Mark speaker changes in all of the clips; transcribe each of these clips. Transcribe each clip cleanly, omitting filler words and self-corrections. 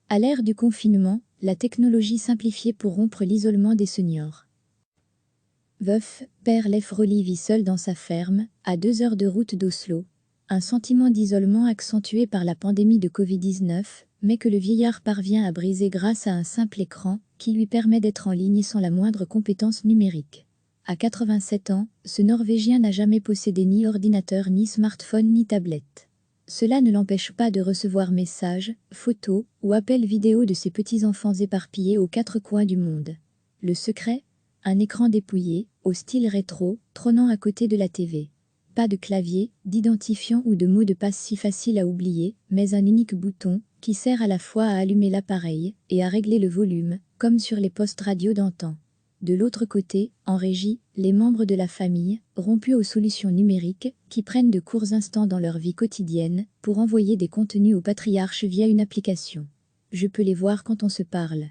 Speaker 1: À l'ère du confinement, la technologie simplifiée pour rompre l'isolement des seniors. Veuf, père Leif Rolly vit seul dans sa ferme, à 2 heures de route d'Oslo. Un sentiment d'isolement accentué par la pandémie de Covid-19, mais que le vieillard parvient à briser grâce à un simple écran qui lui permet d'être en ligne sans la moindre compétence numérique. À 87 ans, ce Norvégien n'a jamais possédé ni ordinateur, ni smartphone, ni tablette. Cela ne l'empêche pas de recevoir messages, photos ou appels vidéo de ses petits-enfants éparpillés aux 4 coins du monde. Le secret ? Un écran dépouillé, au style rétro, trônant à côté de la TV. Pas de clavier, d'identifiant ou de mot de passe si facile à oublier, mais un unique bouton qui sert à la fois à allumer l'appareil et à régler le volume, comme sur les postes radio d'antan. De l'autre côté, en régie, les membres de la famille, rompus aux solutions numériques, qui prennent de courts instants dans leur vie quotidienne pour envoyer des contenus au patriarche via une application. Je peux les voir quand on se parle.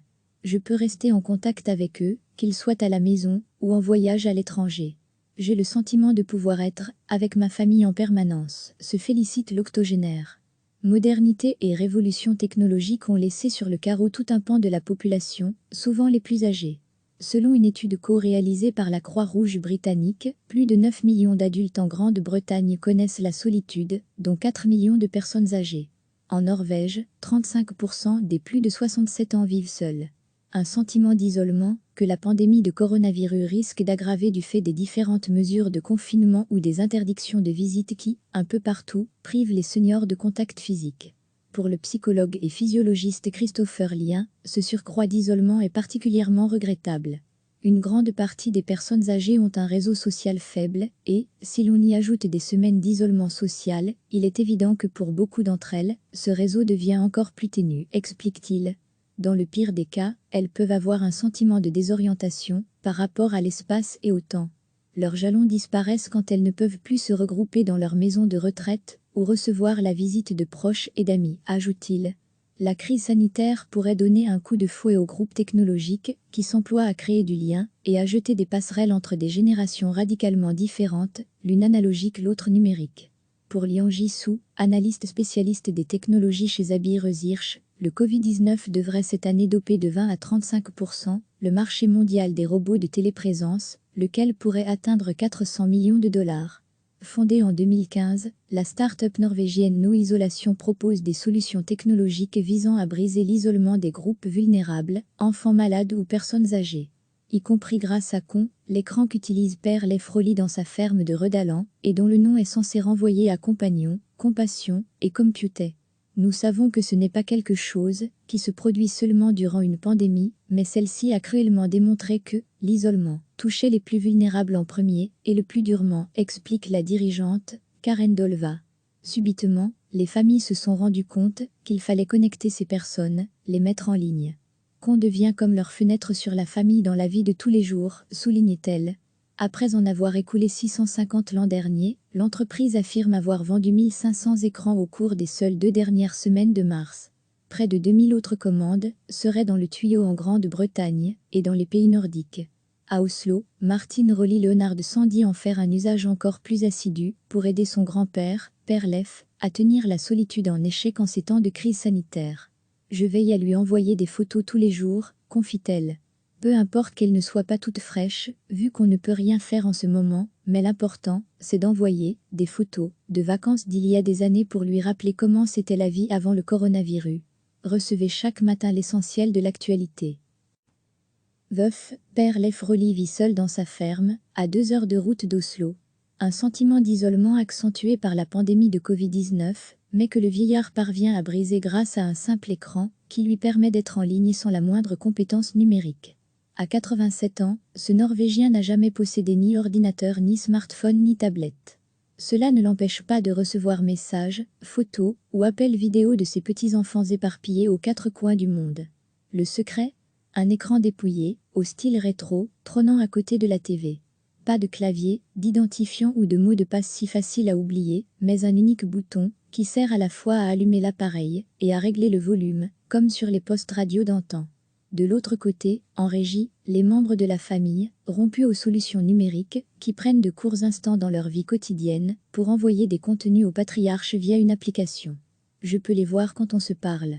Speaker 1: Je peux rester en contact avec eux, qu'ils soient à la maison ou en voyage à l'étranger. J'ai le sentiment de pouvoir être avec ma famille en permanence, se félicite l'octogénaire. Modernité et révolution technologique ont laissé sur le carreau tout un pan de la population, souvent les plus âgés. Selon une étude co-réalisée par la Croix-Rouge britannique, plus de 9 millions d'adultes en Grande-Bretagne connaissent la solitude, dont 4 millions de personnes âgées. En Norvège, 35% des plus de 67 ans vivent seuls. Un sentiment d'isolement que la pandémie de coronavirus risque d'aggraver du fait des différentes mesures de confinement ou des interdictions de visite qui, un peu partout, privent les seniors de contact physique. Pour le psychologue et physiologiste Christopher Lien, ce surcroît d'isolement est particulièrement regrettable. Une grande partie des personnes âgées ont un réseau social faible et, si l'on y ajoute des semaines d'isolement social, il est évident que pour beaucoup d'entre elles, ce réseau devient encore plus ténu, explique-t-il. Dans le pire des cas, elles peuvent avoir un sentiment de désorientation par rapport à l'espace et au temps. Leurs jalons disparaissent quand elles ne peuvent plus se regrouper dans leur maison de retraite ou recevoir la visite de proches et d'amis, ajoute-t-il. La crise sanitaire pourrait donner un coup de fouet aux groupes technologiques qui s'emploient à créer du lien et à jeter des passerelles entre des générations radicalement différentes, l'une analogique, l'autre numérique. Pour Lian Jisoo, analyste spécialiste des technologies chez Zabi Research, le Covid-19 devrait cette année doper de 20 à 35% le marché mondial des robots de téléprésence, lequel pourrait atteindre 400 millions de dollars. Fondée en 2015, la start-up norvégienne No Isolation propose des solutions technologiques visant à briser l'isolement des groupes vulnérables, enfants malades ou personnes âgées. Y compris grâce à l'écran qu'utilise père Leif Rolly dans sa ferme de Rødaland et dont le nom est censé renvoyer à compagnon, compassion et computer. Nous savons que ce n'est pas quelque chose qui se produit seulement durant une pandémie, mais celle-ci a cruellement démontré que l'isolement touchait les plus vulnérables en premier et le plus durement, explique la dirigeante, Karen Dolva. Subitement, les familles se sont rendues compte qu'il fallait connecter ces personnes, les mettre en ligne. Qu'on devient comme leur fenêtre sur la famille dans la vie de tous les jours, souligne-t-elle. Après en avoir écoulé 650 l'an dernier, l'entreprise affirme avoir vendu 1500 écrans au cours des seules 2 dernières semaines de mars. Près de 2000 autres commandes seraient dans le tuyau en Grande-Bretagne et dans les pays nordiques. À Oslo, Martin Rolly Leonard s'en dit en faire un usage encore plus assidu pour aider son grand-père, père Leif, à tenir la solitude en échec en ces temps de crise sanitaire. Je veille à lui envoyer des photos tous les jours, confie-t-elle. Peu importe qu'elles ne soient pas toutes fraîches, vu qu'on ne peut rien faire en ce moment, mais l'important, c'est d'envoyer des photos de vacances d'il y a des années pour lui rappeler comment c'était la vie avant le coronavirus. Recevez chaque matin l'essentiel de l'actualité. Veuf, père Leif Rolly vit seul dans sa ferme, à 2 heures de route d'Oslo. Un sentiment d'isolement accentué par la pandémie de Covid-19, mais que le vieillard parvient à briser grâce à un simple écran qui lui permet d'être en ligne sans la moindre compétence numérique. À 87 ans, ce Norvégien n'a jamais possédé ni ordinateur, ni smartphone, ni tablette. Cela ne l'empêche pas de recevoir messages, photos ou appels vidéo de ses petits-enfants éparpillés aux 4 coins du monde. Le secret ? Un écran dépouillé, au style rétro, trônant à côté de la TV. Pas de clavier, d'identifiant ou de mot de passe si facile à oublier, mais un unique bouton qui sert à la fois à allumer l'appareil et à régler le volume, comme sur les postes radio d'antan. De l'autre côté, en régie, les membres de la famille, rompus aux solutions numériques, qui prennent de courts instants dans leur vie quotidienne pour envoyer des contenus au patriarche via une application. Je peux les voir quand on se parle.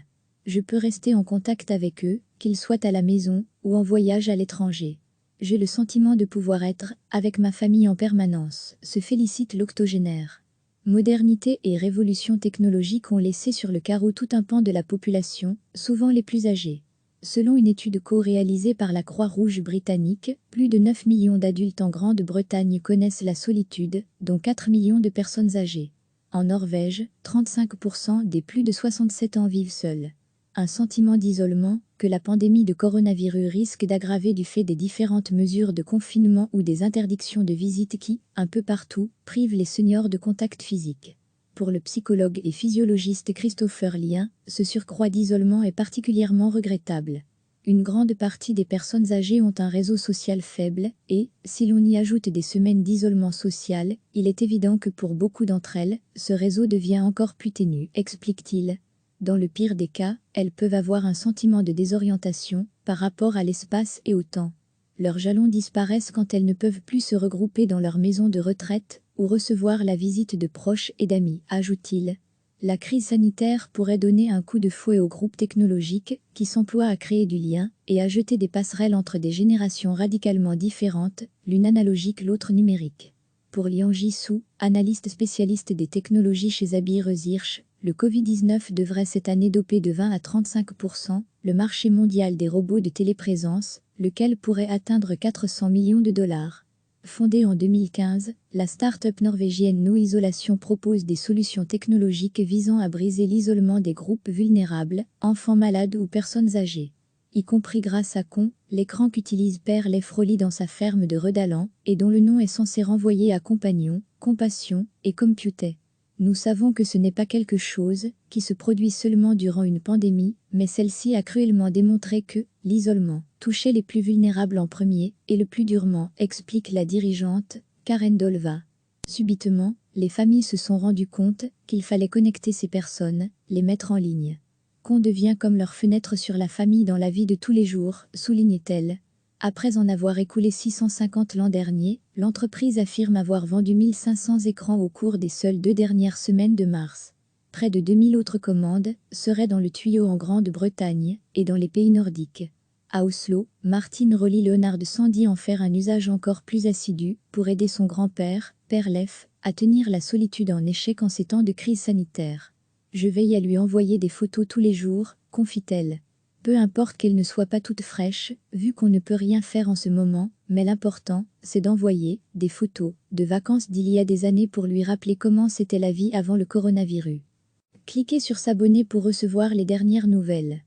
Speaker 1: Je peux rester en contact avec eux, qu'ils soient à la maison ou en voyage à l'étranger. J'ai le sentiment de pouvoir être avec ma famille en permanence, se félicite l'octogénaire. Modernité et révolution technologique ont laissé sur le carreau tout un pan de la population, souvent les plus âgés. Selon une étude co-réalisée par la Croix-Rouge britannique, plus de 9 millions d'adultes en Grande-Bretagne connaissent la solitude, dont 4 millions de personnes âgées. En Norvège, 35% des plus de 67 ans vivent seuls. Un sentiment d'isolement que la pandémie de coronavirus risque d'aggraver du fait des différentes mesures de confinement ou des interdictions de visite qui, un peu partout, privent les seniors de contact physique. Pour le psychologue et physiologiste Christopher Lien, ce surcroît d'isolement est particulièrement regrettable. Une grande partie des personnes âgées ont un réseau social faible et, si l'on y ajoute des semaines d'isolement social, il est évident que pour beaucoup d'entre elles, ce réseau devient encore plus ténu, explique-t-il. Dans le pire des cas, elles peuvent avoir un sentiment de désorientation par rapport à l'espace et au temps. Leurs jalons disparaissent quand elles ne peuvent plus se regrouper dans leur maison de retraite ou recevoir la visite de proches et d'amis, ajoute-t-il. La crise sanitaire pourrait donner un coup de fouet aux groupes technologiques qui s'emploient à créer du lien et à jeter des passerelles entre des générations radicalement différentes, l'une analogique, l'autre numérique. Pour Liang Jisoo, analyste spécialiste des technologies chez Zabi Research, le Covid-19 devrait cette année doper de 20 à 35% le marché mondial des robots de téléprésence, lequel pourrait atteindre 400 millions de dollars. Fondée en 2015, la start-up norvégienne No Isolation propose des solutions technologiques visant à briser l'isolement des groupes vulnérables, enfants malades ou personnes âgées. Y compris grâce à l'écran qu'utilise Père Lefroly dans sa ferme de Redalan, et dont le nom est censé renvoyer à compagnon, compassion et computer. Nous savons que ce n'est pas quelque chose qui se produit seulement durant une pandémie, mais celle-ci a cruellement démontré que l'isolement touchait les plus vulnérables en premier et le plus durement, explique la dirigeante, Karen Dolva. Subitement, les familles se sont rendues compte qu'il fallait connecter ces personnes, les mettre en ligne. Qu'on devient comme leur fenêtre sur la famille dans la vie de tous les jours, souligne-t-elle. Après en avoir écoulé 650 l'an dernier, l'entreprise affirme avoir vendu 1500 écrans au cours des seules 2 dernières semaines de mars. Près de 2000 autres commandes seraient dans le tuyau en Grande-Bretagne et dans les pays nordiques. À Oslo, Martine relie Leonard Sandy en faire un usage encore plus assidu pour aider son grand-père, Père Lef, à tenir la solitude en échec en ces temps de crise sanitaire. Je veille à lui envoyer des photos tous les jours, confie-t-elle. Peu importe qu'elles ne soient pas toutes fraîches, vu qu'on ne peut rien faire en ce moment, mais l'important, c'est d'envoyer des photos de vacances d'il y a des années pour lui rappeler comment c'était la vie avant le coronavirus. Cliquez sur s'abonner pour recevoir les dernières nouvelles.